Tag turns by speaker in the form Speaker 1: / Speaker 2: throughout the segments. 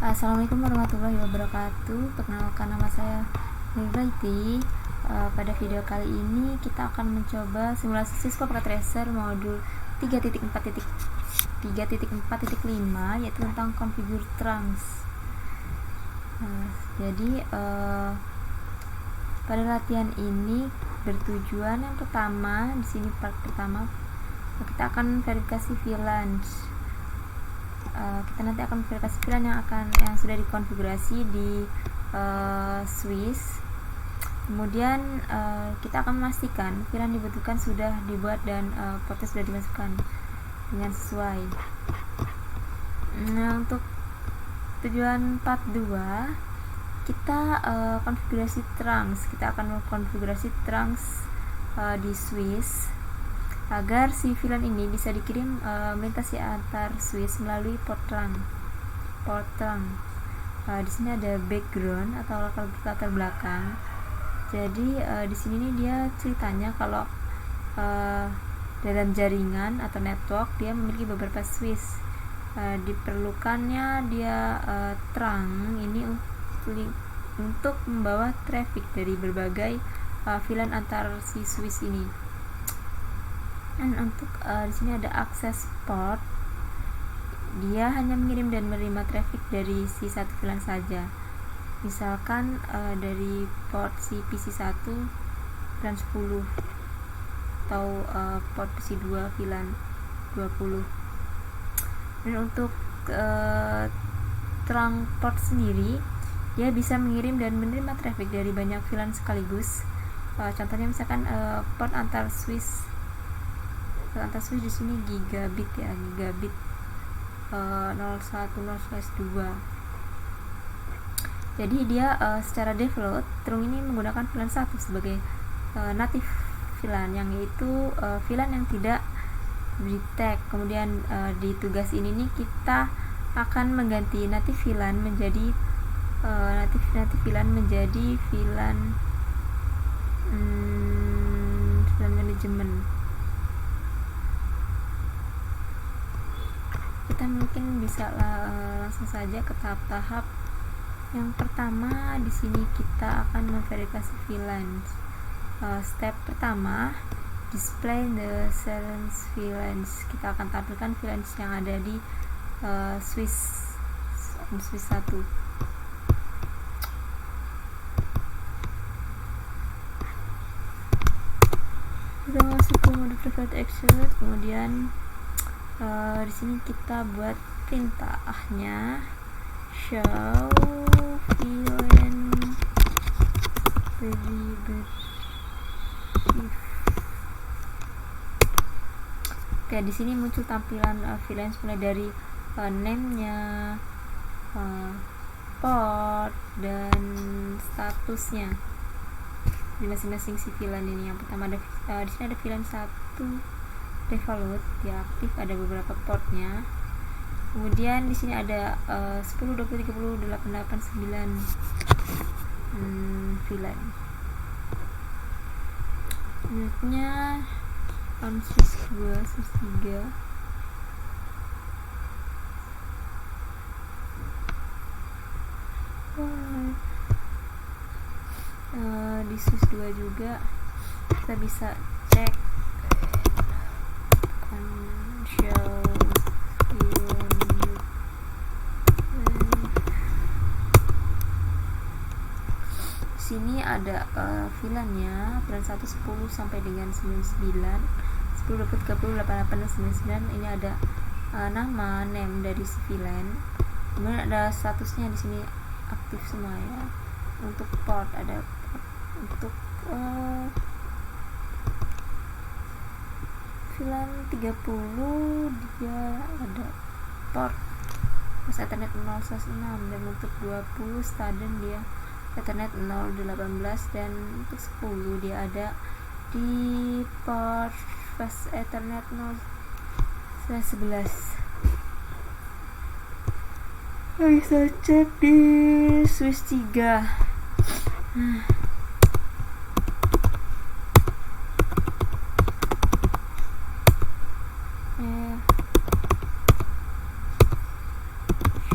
Speaker 1: Assalamualaikum warahmatullahi wabarakatuh. Perkenalkan, nama saya Nurbaiti. Pada video kali ini kita akan mencoba simulasi Cisco Packet Tracer modul 3.4.5 yaitu tentang configure trunks. Pada latihan ini bertujuan yang pertama, di sini part pertama kita akan verifikasi VLAN. Kita nanti akan verifikasi VLAN yang sudah dikonfigurasi di Swiss. Kemudian kita akan memastikan VLAN dibutuhkan sudah dibuat dan portnya sudah dimasukkan dengan sesuai. Nah, untuk tujuan part 2 kita konfigurasi trunks. Kita akan mengkonfigurasi trunks di Swiss agar si VLAN ini bisa dikirim melintasi antar Swiss melalui port trunk. Di sini ada background atau latar belakang. Jadi di sini nih dia ceritanya kalau dalam jaringan atau network dia memiliki beberapa Swiss. Diperlukannya dia trunk ini untuk membawa traffic dari berbagai VLAN antar si Swiss ini. Dan untuk di sini ada akses port, dia hanya mengirim dan menerima traffic dari si satu VLAN saja. Misalkan dari port si PC1 VLAN 10 atau port PC2 VLAN 20. Dan untuk trunk port sendiri, dia bisa mengirim dan menerima traffic dari banyak VLAN sekaligus. Contohnya misalkan port antar Swiss di sini gigabit ya, gigabit 010/2. Jadi dia secara default trunk ini menggunakan VLAN 1 sebagai native VLAN, yang yaitu VLAN yang tidak di tag. Kemudian di tugas ini nih kita akan mengganti native VLAN menjadi native VLAN menjadi VLAN VLAN manajemen. Kita mungkin bisa langsung saja ke tahap-tahap. Yang pertama, di sini kita akan memverifikasi VLAN. Step pertama, display the servers VLAN. Kita akan tampilkan VLAN yang ada di Swiss 1. Kita masuk ke mode private access, kemudian di sini kita buat perintahnya show VLAN derivative. Oke, di sini muncul tampilan VLAN mulai dari name-nya, port, dan statusnya di masing-masing si VLAN ini. Yang pertama ada di sini ada VLAN 1 default, dia aktif, ada beberapa portnya. Kemudian di sini ada 10, 20, 30, 88, 9 VLAN. Selanjutnya Swiss 2, Swiss 3. Di Swiss 2 juga kita bisa cek show sini ada VLAN-nya, VLAN 1 10 sampai dengan 99, 10 20 30 88 99. Ini ada nama name dari si VLAN. Kemudian ada statusnya di sini aktif semua ya. Untuk port ada port. Untuk VLAN 30 dia ada port Ethernet 0/6, dan untuk 20 staden dia Ethernet 0/18, dan untuk 10 dia ada di port fast Ethernet 0/11. Bisa cek di Swiss 3. Show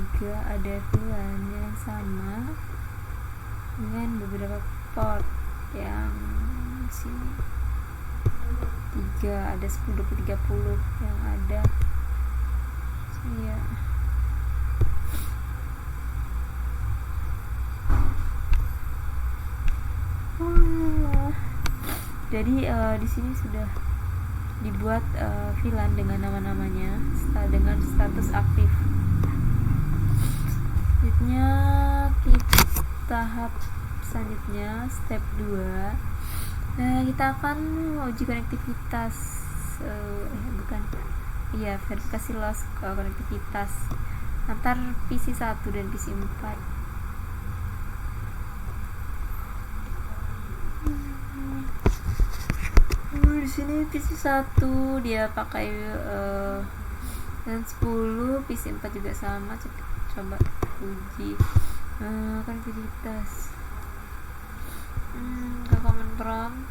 Speaker 1: juga ada VLAN yang sama dengan beberapa port yang sini 3, ada 10, 20, 30 yang ada ya. Jadi di sini sudah dibuat VLAN dengan nama-namanya dengan status aktif. Selanjutnya tahap selanjutnya step 2, kita akan uji konektivitas verifikasi loss konektivitas antar PC 1 dan PC 4. Di sini PC 1 dia pakai dan 10, PC 4 juga sama. Coba uji konektivitas ke common prompt.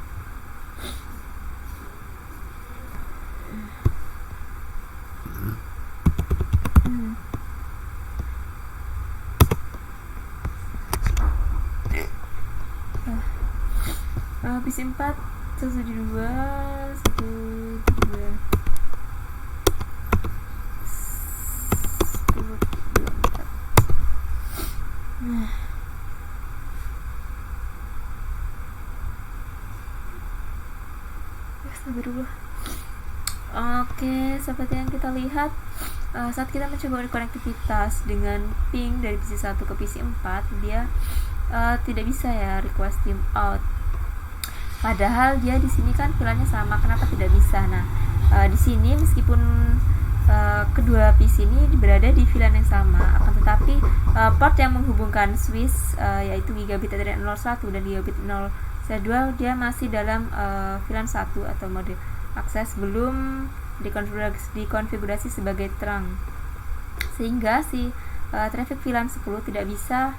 Speaker 1: PC 4 172 172 Oke, seperti yang kita lihat saat kita mencoba konektivitas dengan ping dari PC 1 ke PC 4, dia tidak bisa ya request timeout. Padahal dia di sini kan VLAN-nya sama, kenapa tidak bisa? Nah, di sini meskipun kedua PC ini berada di VLAN yang sama, akan tetapi port yang menghubungkan switch yaitu gigabit Ethernet 01 dan gigabit 02 dia masih dalam VLAN 1 atau mode akses, belum dikonfigurasi sebagai terang, sehingga si traffic VLAN 10 tidak bisa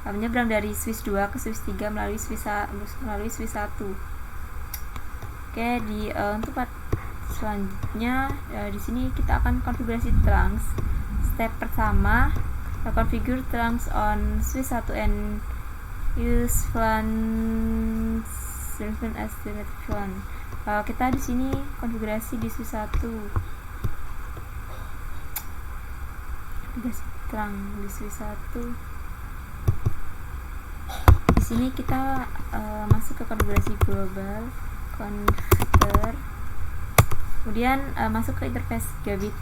Speaker 1: menyeberang dari switch 2 ke switch 3 melalui switch 1. Oke, untuk part selanjutnya di sini kita akan konfigurasi trunks. Step pertama, configure trunks on switch 1 and use VLAN as the VLAN. Kita di sini konfigurasi di switch 1. Konfigurasi trunk di switch 1. Di sini kita masuk ke konfigurasi global, configure, kemudian masuk ke interface gigabit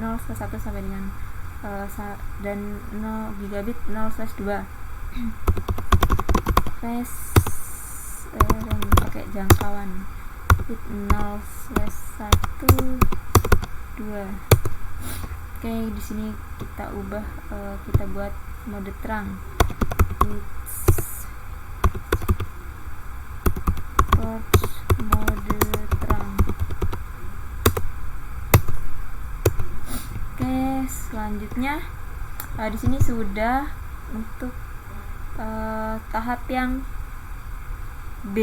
Speaker 1: 0/1 sampai dengan dan 0 gigabit 0/2. Interface pakai jangkauan bit 0/1 2. Oke, di sini kita ubah, kita buat mode terang. Mode terang. Oke, selanjutnya di sini sudah untuk tahap yang B,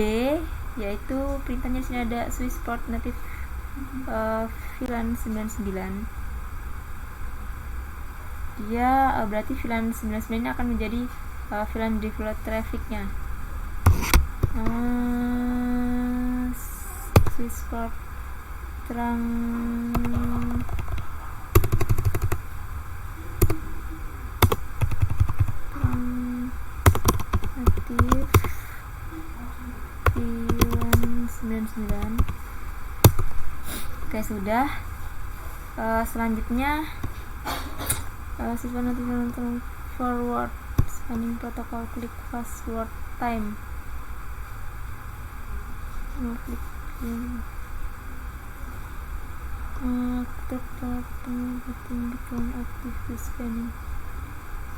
Speaker 1: yaitu perintahnya sini ada switch port native VLAN 99. Dia berarti VLAN 99 ini akan menjadi VLAN default trafficnya. Switch port terang aktif VLAN 99. Oke, sudah. Selanjutnya siswa nanti nonton forward spanning protocol, klik password time. Klik become aktif di scanning.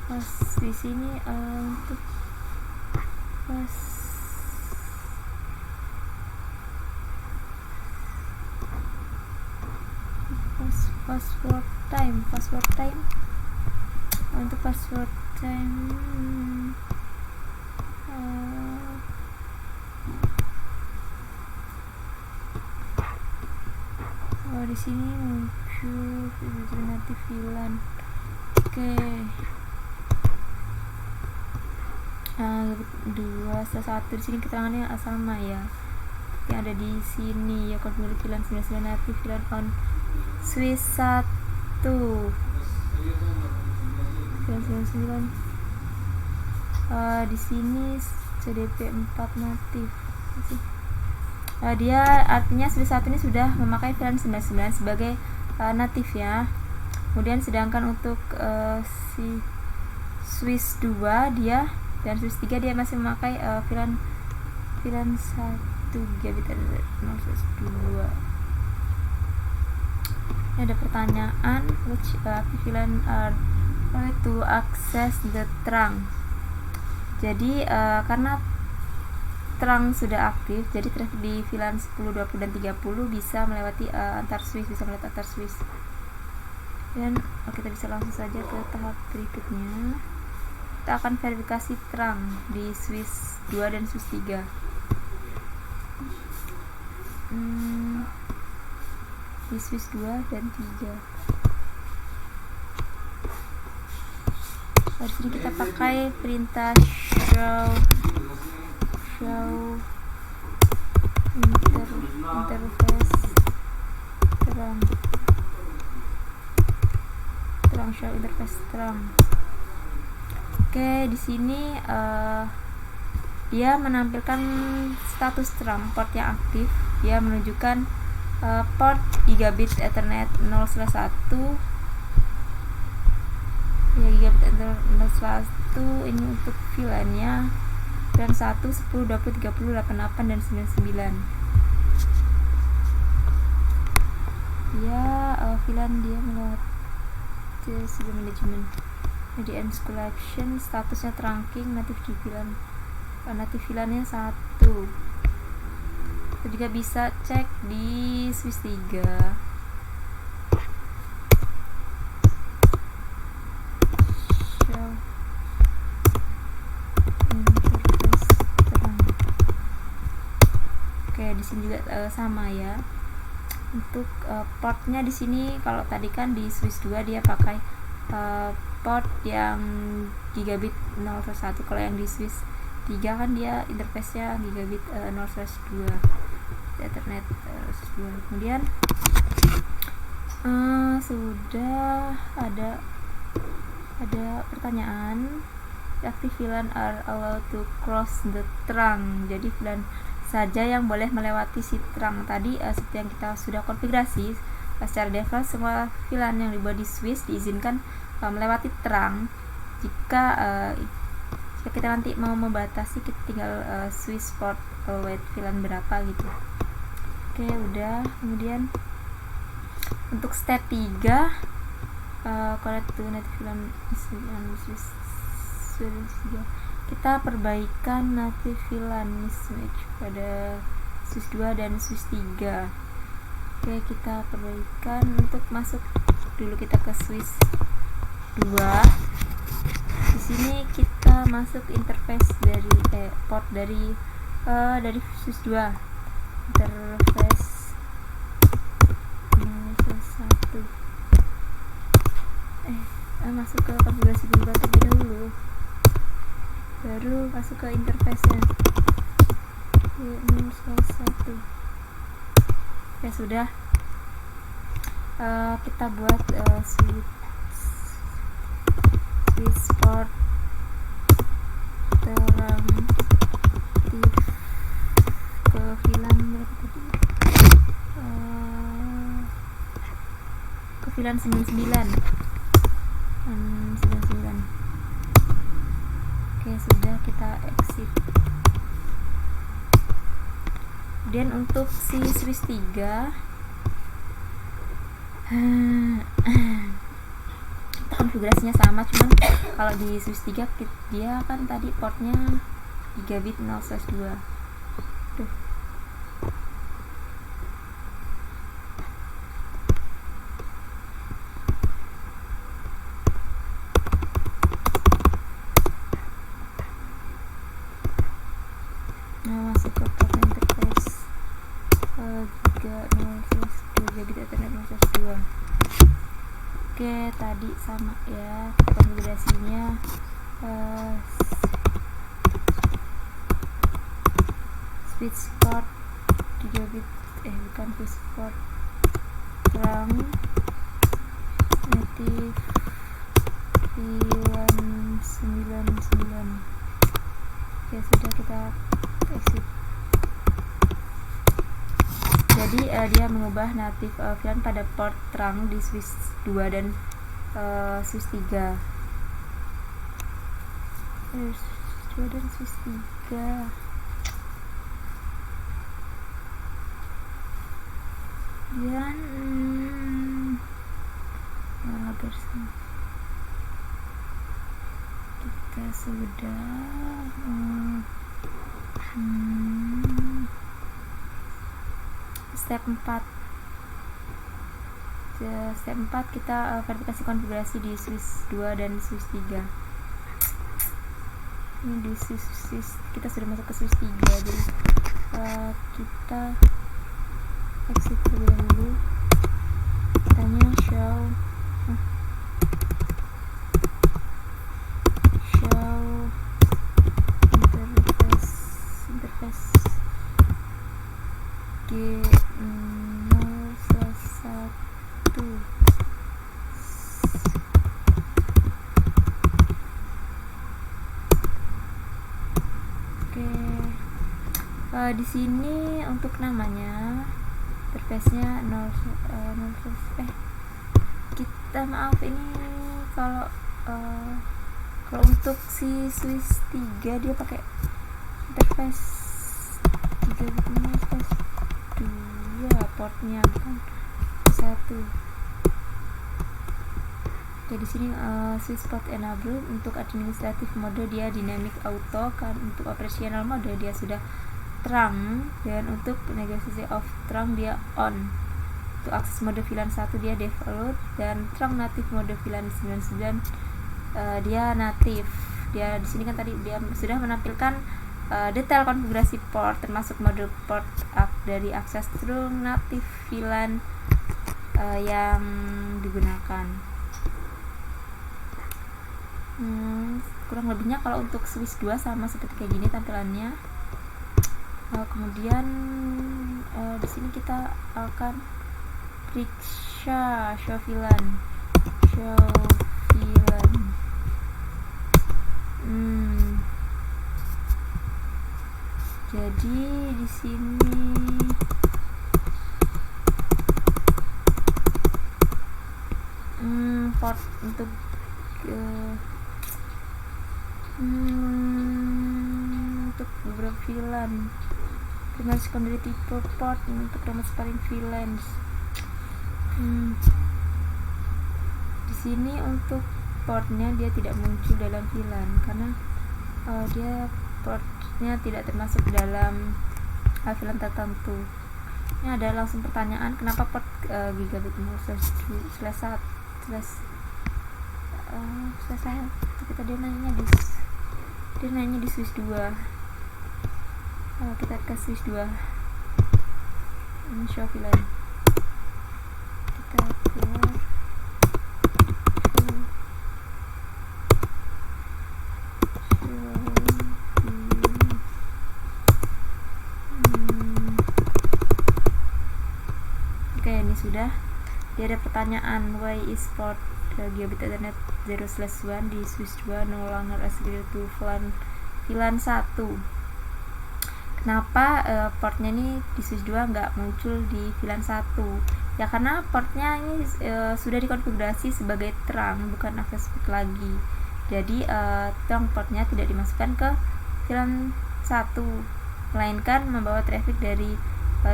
Speaker 1: Pas di sini untuk password time untuk password time di sini muncul alternatif VLAN. Oke. 2/1 di sini keterangannya sama ya. Yang ada di sini ya, configure VLAN 99 native VLAN on Swiss 1. VLAN 99. Di sini CDP 4 natif. Dia artinya Swiss 1 ini sudah memakai VLAN 99 sebagai natif ya. Kemudian sedangkan untuk si Swiss 2 dia dan Swiss 3 dia masih memakai VLAN 1 gigabit 0/2. Ini ada pertanyaan, which VLAN are to access the trunk. Jadi karena trunk sudah aktif, jadi traffic di VLAN 10, 20 dan 30 bisa melewati antar Swiss, Dan kita bisa langsung saja ke tahap berikutnya. Kita akan verifikasi trunk di Swiss 2 dan Swiss 3. Di Swiss 2 dan 3. Di sini kita pakai perintah show interface show interface trunk. Oke, di sini dia menampilkan status trunk port yang aktif. Dia menunjukkan port gigabit Ethernet 0/1. Ya, gigabit Ethernet 0/1 ini untuk VLAN-nya dan 1, 10, 20, 30, 88 dan 99. Ya, VLAN dia melewati sebelum manajemen. Di Collection statusnya trunking native di VLAN. Native VLAN-nya 1. Kita juga bisa cek di Swiss 3. Di sini juga sama ya. Untuk portnya di sini kalau tadi kan di Swiss 2 dia pakai port yang gigabit 0/1. Kalau yang di Swiss 3 kan dia interface-nya gigabit 0/2 Ethernet 2. Kemudian sudah ada pertanyaan, active VLAN are allowed to cross the trunk. Jadi VLAN saja yang boleh melewati si trunk tadi. Seperti yang kita sudah konfigurasi secara default, semua VLAN yang dibuat di Swiss diizinkan melewati trunk. Jika kita nanti mau membatasi, kita tinggal Swiss port weight VLAN berapa gitu. Oke, udah. Kemudian untuk step 3 connect to native VLAN Swiss 3, kita perbaikan native VLAN mismatch pada Swiss 2 dan Swiss 3. Oke, kita perbaikan. Untuk masuk dulu kita ke Swiss 2. Di sini kita masuk interface dari port dari Swiss 2. Interface 1. Masuk ke konfigurasi dulu terlebih dahulu, baru masuk ke interface-nya. 1. Ya sudah, kita buat Swiss port alternatif ke VLAN ke VLAN 99. Oke, sudah, kita exit. Kemudian untuk si Swiss 3 konfigurasinya sama, cuman kalau di Swiss 3 dia kan tadi portnya gigabit 0/2. Masuk ke port interface 3 gigabit Ethernet 0/2. Oke, tadi sama ya konfigurasinya. Switch port 3 bit, bukan switch port, terang native VLAN 99. Oke, sudah, kita exit. Jadi dia mengubah native VLAN pada port terang di switch 2 dan switch 3. Switch 2 dan switch 3. Dan kita sudah step 4. Step 4 kita verifikasi konfigurasi di switch 2 dan switch 3. Ini di switch kita sudah masuk ke switch 3, jadi kita exit terlebih dahulu. Tanya show interface G0/1. Oke, di sini untuk namanya interface-nya 0, kita maaf, ini kalau untuk si switch 3 dia pakai interface 3 bit, 2 portnya, bukan 1. Jadi sini switch port enable. Untuk administratif mode dia dynamic auto, kan untuk operational mode dia sudah terang, dan untuk negosiasi off terang dia on. Untuk akses mode VLAN 1 dia default, dan terang native mode VLAN 99 dia native. Dia di sini kan tadi dia sudah menampilkan detail konfigurasi port, termasuk mode port dari akses terang native VLAN yang digunakan. Kurang lebihnya kalau untuk switch 2 sama seperti kayak gini tampilannya. Kemudian di sini kita akan klik show VLAN. Jadi di sini port untuk beberapa VLAN, primary secondary type port untuk remote sparing VLAN. Di sini untuk portnya dia tidak muncul dalam VLAN karena dia portnya tidak termasuk dalam VLAN tertentu. Ini ada langsung pertanyaan, kenapa port gigabit /1/1? Kita dia nanya di switch 2. Kita ke switch 2. Ini show VLAN. Kita keluar. Oke, ini sudah. Dia ada pertanyaan, why is port gigabit Ethernet 0/1 di switch 2 no longer associated to VLAN 1? Kenapa portnya ini di switch 2 nggak muncul di VLAN 1? Ya karena portnya ini sudah dikonfigurasi sebagai terang, bukan akses bit lagi. Jadi terang portnya tidak dimasukkan ke VLAN 1, melainkan membawa traffic dari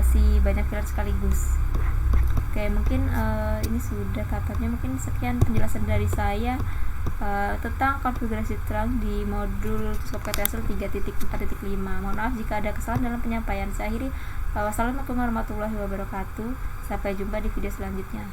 Speaker 1: si banyak VLAN sekaligus. Oke, mungkin ini sudah katanya. Mungkin sekian penjelasan dari saya tentang konfigurasi terang di modul Tuskop KTSL 3.4.5. Mohon maaf jika ada kesalahan dalam penyampaian. Saya akhiri. Wassalamualaikum warahmatullahi wabarakatuh. Sampai jumpa di video selanjutnya.